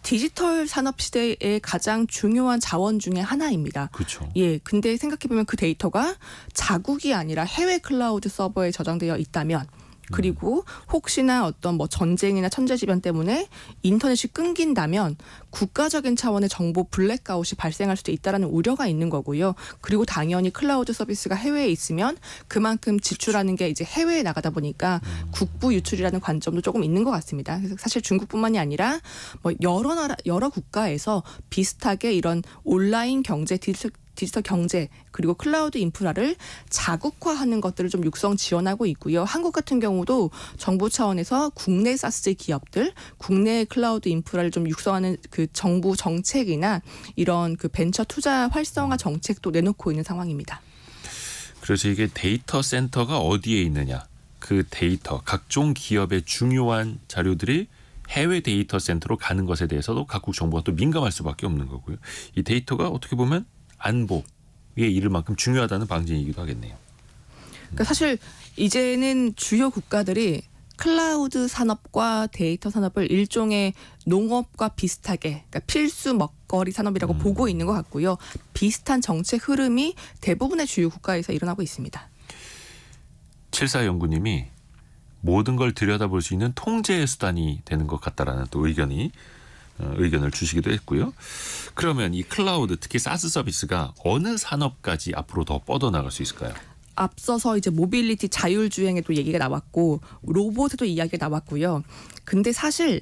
디지털 산업 시대의 가장 중요한 자원 중에 하나입니다. 그렇죠. 예, 근데 생각해보면 그 데이터가 자국이 아니라 해외 클라우드 서버에 저장되어 있다면 그리고 혹시나 어떤 뭐 전쟁이나 천재지변 때문에 인터넷이 끊긴다면 국가적인 차원의 정보 블랙아웃이 발생할 수도 있다라는 우려가 있는 거고요. 그리고 당연히 클라우드 서비스가 해외에 있으면 그만큼 지출하는 게 이제 해외에 나가다 보니까 국부 유출이라는 관점도 조금 있는 것 같습니다. 그래서 사실 중국뿐만이 아니라 뭐 여러 나라, 여러 국가에서 비슷하게 이런 온라인 경제, 디지털 경제 그리고 클라우드 인프라를 자국화하는 것들을 좀 육성 지원하고 있고요. 한국 같은 경우도 정부 차원에서 국내 사스 기업들, 국내 클라우드 인프라를 좀 육성하는 그 정부 정책이나 이런 그 벤처 투자 활성화 정책도 내놓고 있는 상황입니다. 그래서 이게 데이터 센터가 어디에 있느냐, 그 데이터, 각종 기업의 중요한 자료들이 해외 데이터 센터로 가는 것에 대해서도 각국 정부가 또 민감할 수밖에 없는 거고요. 이 데이터가 어떻게 보면 안보에 이를 만큼 중요하다는 방증이기도 하겠네요. 그러니까 사실 이제는 주요 국가들이 클라우드 산업과 데이터 산업을 일종의 농업과 비슷하게, 그러니까 필수 먹거리 산업이라고 보고 있는 것 같고요. 비슷한 정책 흐름이 대부분의 주요 국가에서 일어나고 있습니다. 74연구님이 모든 걸 들여다볼 수 있는 통제의 수단이 되는 것 같다라는 또 의견을 주시기도 했고요. 그러면 이 클라우드, 특히 사스 서비스가 어느 산업까지 앞으로 더 뻗어나갈 수 있을까요? 앞서서 이제 모빌리티 자율주행에도 얘기가 나왔고 로봇에도 이야기가 나왔고요. 근데 사실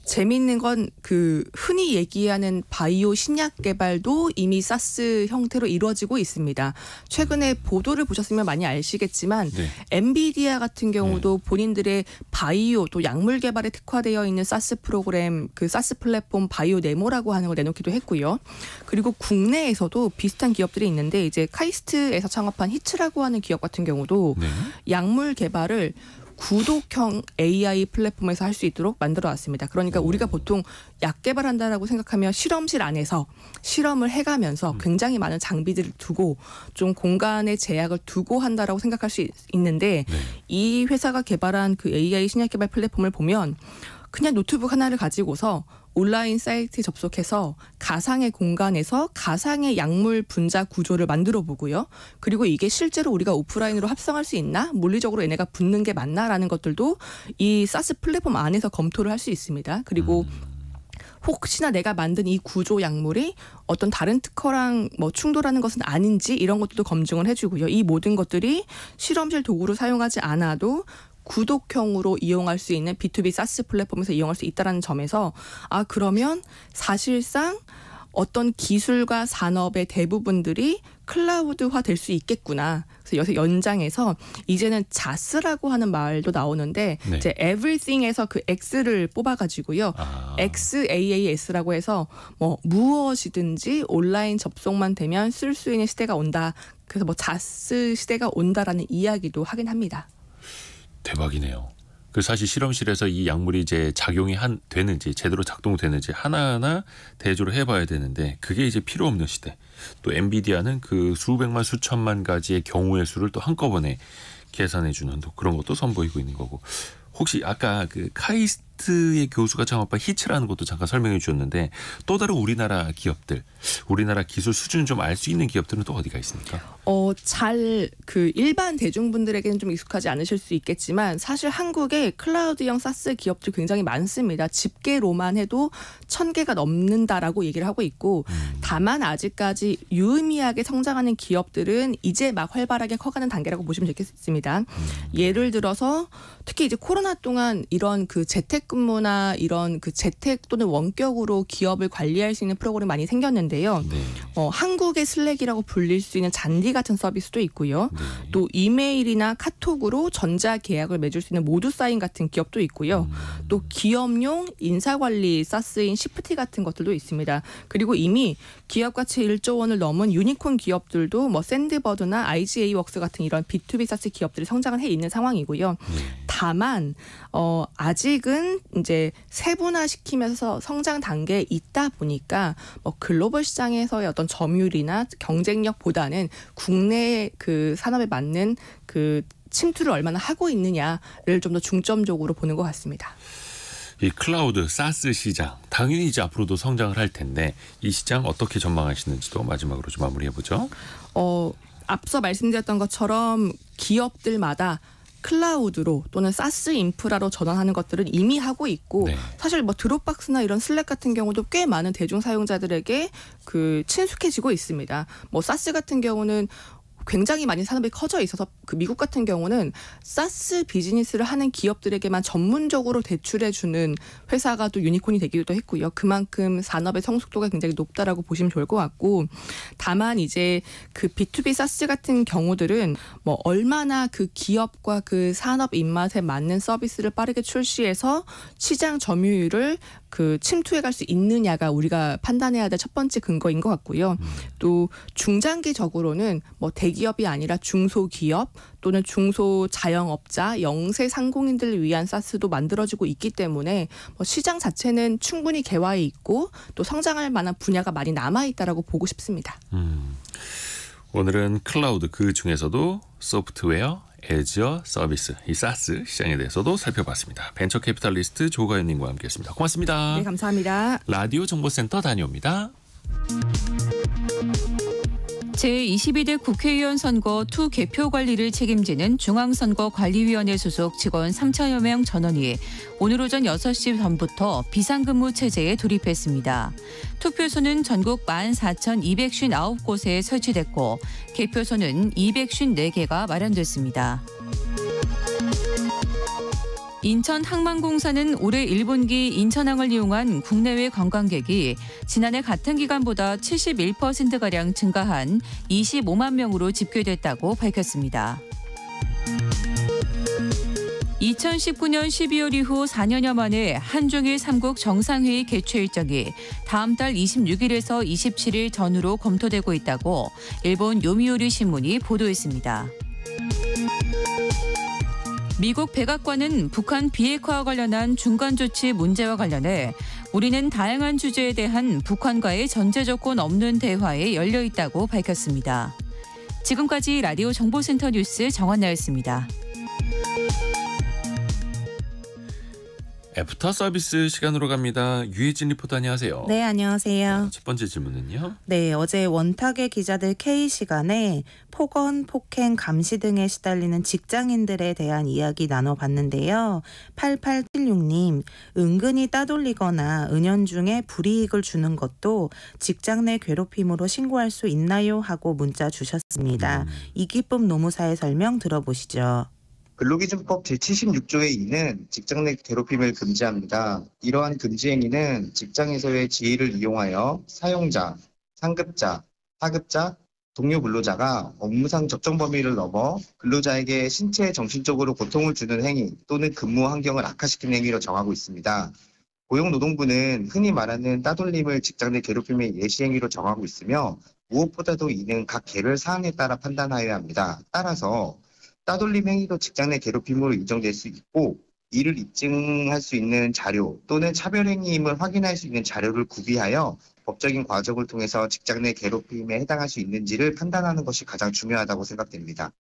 재미있는 건 그 흔히 얘기하는 바이오 신약 개발도 이미 사스 형태로 이루어지고 있습니다. 최근에 보도를 보셨으면 많이 아시겠지만 네. 엔비디아 같은 경우도 본인들의 바이오 또 약물 개발에 특화되어 있는 사스 프로그램, 그 사스 플랫폼 바이오 네모라고 하는 걸 내놓기도 했고요. 그리고 국내에서도 비슷한 기업들이 있는데 이제 카이스트에서 창업한 히츠라고 하는 기업 같은 경우도 네. 약물 개발을 구독형 AI 플랫폼에서 할 수 있도록 만들어왔습니다. 그러니까 우리가 보통 약 개발한다라고 생각하면 실험실 안에서 실험을 해가면서 굉장히 많은 장비들을 두고 좀 공간의 제약을 두고 한다라고 생각할 수 있는데 네. 이 회사가 개발한 그 AI 신약 개발 플랫폼을 보면 그냥 노트북 하나를 가지고서 온라인 사이트에 접속해서 가상의 공간에서 가상의 약물 분자 구조를 만들어 보고요. 그리고 이게 실제로 우리가 오프라인으로 합성할 수 있나? 물리적으로 얘네가 붙는 게 맞나라는 것들도 이 사스 플랫폼 안에서 검토를 할 수 있습니다. 그리고 혹시나 내가 만든 이 구조 약물이 어떤 다른 특허랑 뭐 충돌하는 것은 아닌지 이런 것들도 검증을 해주고요. 이 모든 것들이 실험실 도구로 사용하지 않아도 구독형으로 이용할 수 있는 B2B 사스 플랫폼에서 이용할 수 있다는 점에서 아 그러면 사실상 어떤 기술과 산업의 대부분들이 클라우드화 될 수 있겠구나. 그래서 여기서 연장해서 이제는 자스라고 하는 말도 나오는데 네. 이제 everything에서 그 X를 뽑아가지고요. XAAS라고 해서 뭐 무엇이든지 온라인 접속만 되면 쓸 수 있는 시대가 온다. 그래서 뭐 자스 시대가 온다라는 이야기도 하긴 합니다. 대박이네요. 그 사실 실험실에서 이 약물이 이제 작용이 되는지 제대로 작동되는지 하나하나 대조를 해봐야 되는데 그게 이제 필요 없는 시대. 또 엔비디아는 그 수백만 수천만 가지의 경우의 수를 또 한꺼번에 계산해주는 또 그런 것도 선보이고 있는 거고. 혹시 아까 그 카이스트의 교수가 창업한 히츠라는 것도 잠깐 설명해 주셨는데 또 다른 우리나라 기업들, 우리나라 기술 수준 좀 알 수 있는 기업들은 또 어디가 있습니까? 잘 그 일반 대중분들에게는 좀 익숙하지 않으실 수 있겠지만 사실 한국에 클라우드형 사스 기업들 굉장히 많습니다. 집계로만 해도 1000개가 넘는다라고 얘기를 하고 있고 다만 아직까지 유의미하게 성장하는 기업들은 이제 막 활발하게 커가는 단계라고 보시면 되겠습니다. 예를 들어서 특히 이제 코로나 동안 이런 그 재택근무나 이런 그 재택 또는 원격으로 기업을 관리할 수 있는 프로그램이 많이 생겼는데요. 네. 한국의 슬랙이라고 불릴 수 있는 잔디 같은 서비스도 있고요. 네. 또 이메일이나 카톡으로 전자 계약을 맺을 수 있는 모두사인 같은 기업도 있고요. 또 기업용 인사관리 사스인 시프티 같은 것들도 있습니다. 그리고 이미 기업 가치 1조 원을 넘은 유니콘 기업들도 뭐 샌드버드나 IGA웍스 같은 이런 B2B 사스 기업들이 성장을 해 있는 상황이고요. 다만 아직은 이제 세분화시키면서 성장 단계에 있다 보니까 뭐 글로벌 시장에서의 어떤 점유율이나 경쟁력보다는 국내 그 산업에 맞는 그 침투를 얼마나 하고 있느냐를 좀 더 중점적으로 보는 것 같습니다. 이 클라우드 사스 시장 당연히 이제 앞으로도 성장을 할 텐데 이 시장 어떻게 전망하시는지도 마지막으로 좀 마무리해 보죠. 앞서 말씀드렸던 것처럼 기업들마다 클라우드로 또는 사스 인프라로 전환하는 것들은 이미 하고 있고 네. 사실 뭐 드롭박스나 이런 슬랙 같은 경우도 꽤 많은 대중 사용자들에게 친숙해지고 있습니다. 뭐 사스 같은 경우는 굉장히 많이 산업이 커져 있어서 그 미국 같은 경우는 사스 비즈니스를 하는 기업들에게만 전문적으로 대출해주는 회사가 또 유니콘이 되기도 했고요. 그만큼 산업의 성숙도가 굉장히 높다라고 보시면 좋을 것 같고, 다만 이제 그 B2B 사스 같은 경우들은 뭐 얼마나 그 기업과 그 산업 입맛에 맞는 서비스를 빠르게 출시해서 시장 점유율을 침투해갈 수 있느냐가 우리가 판단해야 될 첫 번째 근거인 것 같고요. 또 중장기적으로는 뭐 대기업이 아니라 중소기업 또는 중소자영업자, 영세 상공인들을 위한 사스도 만들어지고 있기 때문에 뭐 시장 자체는 충분히 개화해 있고 또 성장할 만한 분야가 많이 남아있다라고 보고 싶습니다. 오늘은 클라우드 그 중에서도 소프트웨어, 애저 서비스, 이 사스 시장에 대해서도 살펴봤습니다. 벤처 캐피탈리스트 조가연님과 함께했습니다. 고맙습니다. 네, 감사합니다. 라디오 정보센터 다녀옵니다. 제22대 국회의원 선거 투 개표 관리를 책임지는 중앙선거관리위원회 소속 직원 3천여 명 전원이 오늘 오전 6시 전부터 비상근무 체제에 돌입했습니다. 투표소는 전국 14,259곳에 설치됐고 개표소는 254개가 마련됐습니다. 인천항만공사는 올해 1분기 인천항을 이용한 국내외 관광객이 지난해 같은 기간보다 71%가량 증가한 25만 명으로 집계됐다고 밝혔습니다. 2019년 12월 이후 4년여 만에 한중일 3국 정상회의 개최 일정이 다음 달 26일에서 27일 전후로 검토되고 있다고 일본 요미우리 신문이 보도했습니다. 미국 백악관은 북한 비핵화와 관련한 중간 조치 문제와 관련해 우리는 다양한 주제에 대한 북한과의 전제 조건 없는 대화에 열려 있다고 밝혔습니다. 지금까지 라디오 정보센터 뉴스 정한나였습니다. 애프터 서비스 시간으로 갑니다. 유혜진 리포터 안녕하세요. 네, 안녕하세요. 첫 번째 질문은요. 네, 어제 원탁의 기자들 K시간에 폭언, 폭행, 감시 등에 시달리는 직장인들에 대한 이야기 나눠봤는데요. 8876님, 은근히 따돌리거나 은연중에 불이익을 주는 것도 직장 내 괴롭힘으로 신고할 수 있나요? 하고 문자 주셨습니다. 이기쁨 노무사의 설명 들어보시죠. 근로기준법 제76조의 2는 직장 내 괴롭힘을 금지합니다. 이러한 금지 행위는 직장에서의 지위를 이용하여 사용자, 상급자, 하급자, 동료 근로자가 업무상 적정 범위를 넘어 근로자에게 신체, 정신적으로 고통을 주는 행위 또는 근무 환경을 악화시키는 행위로 정하고 있습니다. 고용노동부는 흔히 말하는 따돌림을 직장 내 괴롭힘의 예시 행위로 정하고 있으며 무엇보다도 이는 각 개별 사항에 따라 판단하여야 합니다. 따라서 따돌림 행위도 직장 내 괴롭힘으로 인정될 수 있고 이를 입증할 수 있는 자료 또는 차별 행위임을 확인할 수 있는 자료를 구비하여 법적인 과정을 통해서 직장 내 괴롭힘에 해당할 수 있는지를 판단하는 것이 가장 중요하다고 생각됩니다.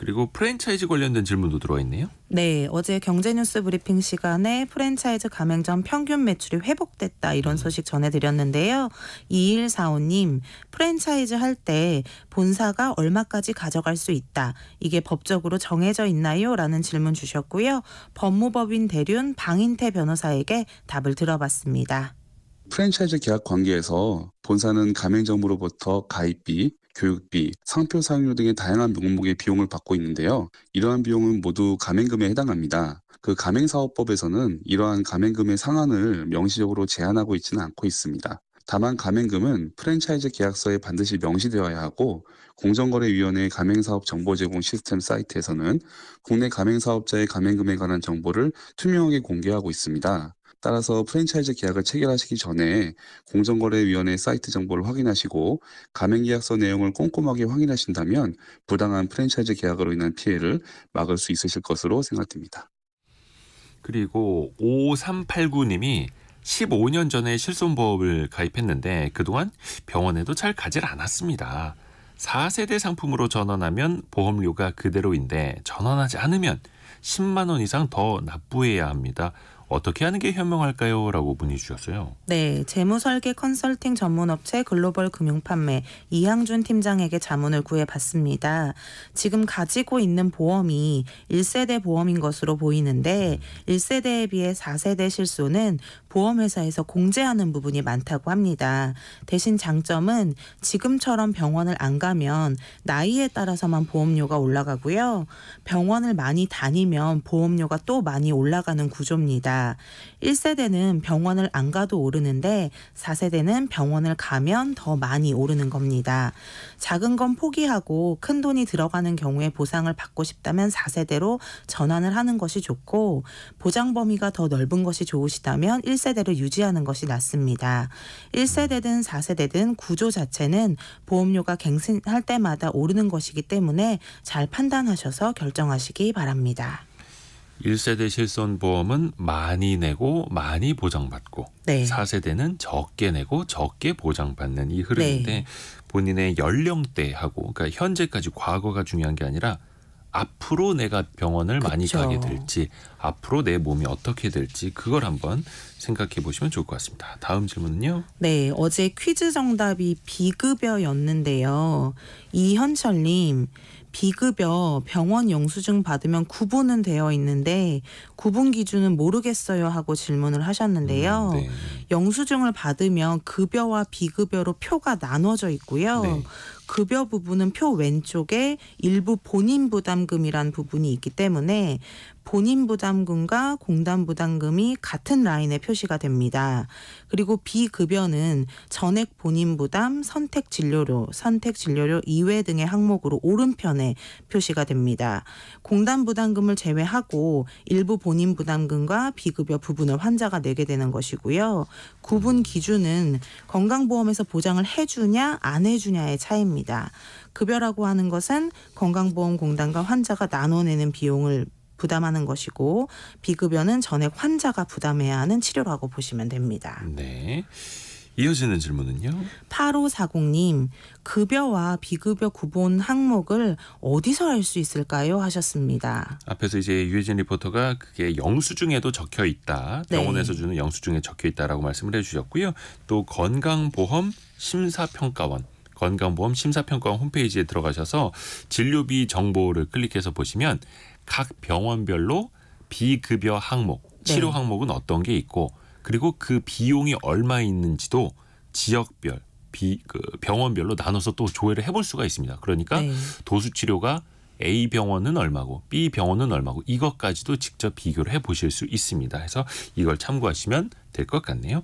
그리고 프랜차이즈 관련된 질문도 들어와 있네요. 네, 어제 경제뉴스 브리핑 시간에 프랜차이즈 가맹점 평균 매출이 회복됐다 이런 소식 전해드렸는데요. 2145님, 프랜차이즈 할 때 본사가 얼마까지 가져갈 수 있다. 이게 법적으로 정해져 있나요? 라는 질문 주셨고요. 법무법인 대륜 방인태 변호사에게 답을 들어봤습니다. 프랜차이즈 계약 관계에서 본사는 가맹점으로부터 가입비, 교육비, 상표 사용료 등의 다양한 명목의 비용을 받고 있는데요. 이러한 비용은 모두 가맹금에 해당합니다. 그 가맹사업법에서는 이러한 가맹금의 상한을 명시적으로 제한하고 있지는 않고 있습니다. 다만 가맹금은 프랜차이즈 계약서에 반드시 명시되어야 하고 공정거래위원회 가맹사업 정보 제공 시스템 사이트에서는 국내 가맹사업자의 가맹금에 관한 정보를 투명하게 공개하고 있습니다. 따라서 프랜차이즈 계약을 체결하시기 전에 공정거래위원회 사이트 정보를 확인하시고 가맹계약서 내용을 꼼꼼하게 확인하신다면 부당한 프랜차이즈 계약으로 인한 피해를 막을 수 있으실 것으로 생각됩니다. 그리고 5389님이 15년 전에 실손보험을 가입했는데 그동안 병원에도 잘 가질 않았습니다. 4세대 상품으로 전환하면 보험료가 그대로인데 전환하지 않으면 10만 원 이상 더 납부해야 합니다. 어떻게 하는 게 현명할까요? 라고 문의 주셨어요. 네, 재무설계 컨설팅 전문업체 글로벌 금융판매 이항준 팀장에게 자문을 구해봤습니다. 지금 가지고 있는 보험이 1세대 보험인 것으로 보이는데 1세대에 비해 4세대 실손은 보험회사에서 공제하는 부분이 많다고 합니다. 대신 장점은 지금처럼 병원을 안 가면 나이에 따라서만 보험료가 올라가고요. 병원을 많이 다니면 보험료가 또 많이 올라가는 구조입니다. 1세대는 병원을 안 가도 오르는데 4세대는 병원을 가면 더 많이 오르는 겁니다. 작은 건 포기하고 큰 돈이 들어가는 경우에 보상을 받고 싶다면 4세대로 전환을 하는 것이 좋고 보장 범위가 더 넓은 것이 좋으시다면 1세대를 유지하는 것이 낫습니다. 1세대든 4세대든 구조 자체는 보험료가 갱신할 때마다 오르는 것이기 때문에 잘 판단하셔서 결정하시기 바랍니다. 1세대 실손보험은 많이 내고 많이 보장받고 네. 4세대는 적게 내고 적게 보장받는 이 흐름인데 네. 본인의 연령대하고 그러니까 현재까지 과거가 중요한 게 아니라 앞으로 내가 병원을 많이 그쵸. 가게 될지 앞으로 내 몸이 어떻게 될지 그걸 한번 생각해 보시면 좋을 것 같습니다. 다음 질문은요. 네, 어제 퀴즈 정답이 비급여였는데요. 이현철님, 비급여 병원 영수증 받으면 구분은 되어 있는데 구분 기준은 모르겠어요 하고 질문을 하셨는데요. 네. 영수증을 받으면 급여와 비급여로 표가 나눠져 있고요. 네. 급여 부분은 표 왼쪽에 일부 본인 부담금이란 부분이 있기 때문에 본인 부담금과 공단 부담금이 같은 라인에 표시가 됩니다. 그리고 비급여는 전액 본인 부담, 선택 진료료 이외 등의 항목으로 오른편에 표시가 됩니다. 공단 부담금을 제외하고 일부 본인 부담금과 비급여 부분을 환자가 내게 되는 것이고요. 구분 기준은 건강보험에서 보장을 해주냐 안 해주냐의 차이입니다. 급여라고 하는 것은 건강보험공단과 환자가 나눠내는 비용을 부담하는 것이고 비급여는 전액 환자가 부담해야 하는 치료라고 보시면 됩니다. 네. 이어지는 질문은요. 8540님, 급여와 비급여 구분 항목을 어디서 알 수 있을까요? 하셨습니다. 앞에서 이제 유혜진 리포터가 그게 영수증에도 적혀 있다. 병원에서 주는 영수증에 적혀 있다라고 말씀을 해주셨고요. 또 건강보험 심사평가원 홈페이지에 들어가셔서 진료비 정보를 클릭해서 보시면 각 병원별로 비급여 항목, 치료 항목은 어떤 게 있고 그리고 그 비용이 얼마 있는지도 지역별, 병원별로 나눠서 또 조회를 해볼 수가 있습니다. 그러니까 도수치료가 A 병원은 얼마고 B 병원은 얼마고 이것까지도 직접 비교를 해보실 수 있습니다. 해서 이걸 참고하시면 될 것 같네요.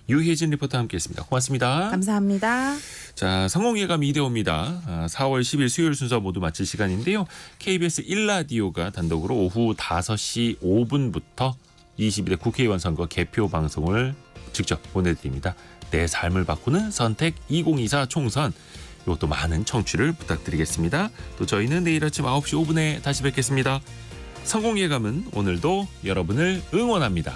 유혜진 리포터와 함께했습니다. 고맙습니다. 감사합니다. 자, 성공예감 2대5입니다. 4월 10일 수요일 순서 모두 마칠 시간인데요. KBS 1라디오가 단독으로 오후 5시 5분부터 22대 국회의원 선거 개표 방송을 직접 보내드립니다. 내 삶을 바꾸는 선택 2024 총선. 이것도 많은 청취를 부탁드리겠습니다. 또 저희는 내일 아침 9시 5분에 다시 뵙겠습니다. 성공예감은 오늘도 여러분을 응원합니다.